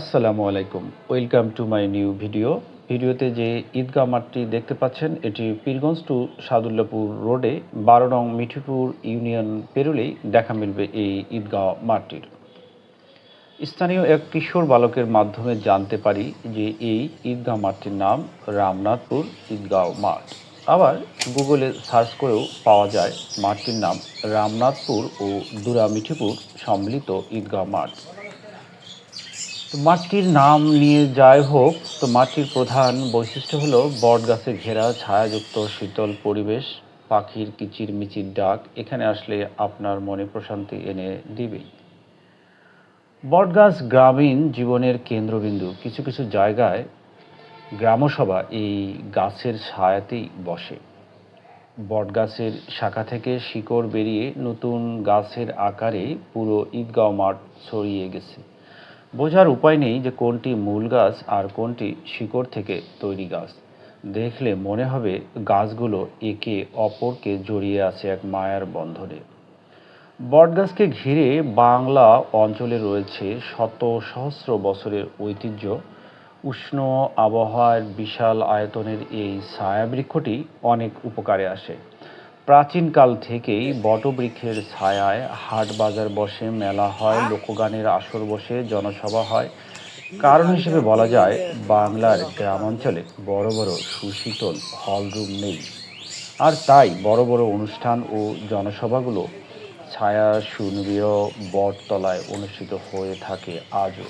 আসসালামু আলাইকুম। Welcome to my new ভিডিওতে যে ঈদগাহ মাঠটি দেখতে পাচ্ছেন এটি পীরগঞ্জ টু সাদুল্লাপুর রোডে ১২ নং মিঠিপুর ইউনিয়ন পেরোলেই দেখা মিলবে এই ঈদগাহ মাঠটির। স্থানীয় এক কিশোর বালকের মাধ্যমে জানতে পারি যে এই ঈদগাহ মাঠটির নাম রামনাথপুর ঈদগাহ মাঠ। আবার গুগলে সার্চ করেও পাওয়া যায় মাঠটির নাম রামনাথপুর ও দুরা মিঠিপুর সম্মিলিত ঈদগাহ মাঠ। তো মাঠটির নাম নিয়ে যাই হোক, তো মাঠটির প্রধান বৈশিষ্ট্য হলো বটগাছে ঘেরা ছায়াযুক্ত শীতল পরিবেশ, পাখির কিচিরমিচির ডাক এখানে আসলে আপনার মনে প্রশান্তি এনে দিবেই। বটগাছ গ্রামীণ জীবনের কেন্দ্রবিন্দু। কিছু কিছু জায়গায় গ্রামসভা এই গাছের ছায়াতেই বসে। বটগাছের শাখা থেকে শিকড় বেরিয়ে নতুন গাছের আকারে পুরো ঈদগাহ মাঠ ছড়িয়ে গেছে। বোঝার উপায় নেই যে কোনটি মূল গাছ আর কোনটি শিকড় থেকে তৈরি গাছ। দেখলে মনে হবে গাছগুলো একে অপরকে জড়িয়ে আছে এক মায়ার বন্ধনে। বটগাছকে ঘিরে বাংলা অঞ্চলে রয়েছে শত সহস্র বছরের ঐতিহ্য। উষ্ণ আবহাওয়ার বিশাল আয়তনের এই ছায়াবৃক্ষটি অনেক উপকারে আসে। প্রাচীনকাল থেকেই বটবৃক্ষের ছায়ায় হাট বাজার বসে, মেলা হয়, লোকগানের আসর বসে, জনসভা হয়। কারণ হিসেবে বলা যায় বাংলার গ্রামাঞ্চলে বড় বড় সুশীতল হলরুম নেই, আর তাই বড় বড় অনুষ্ঠান ও জনসভাগুলো ছায়া সুনিবিড় বটতলায় অনুষ্ঠিত হয়ে থাকে আজও।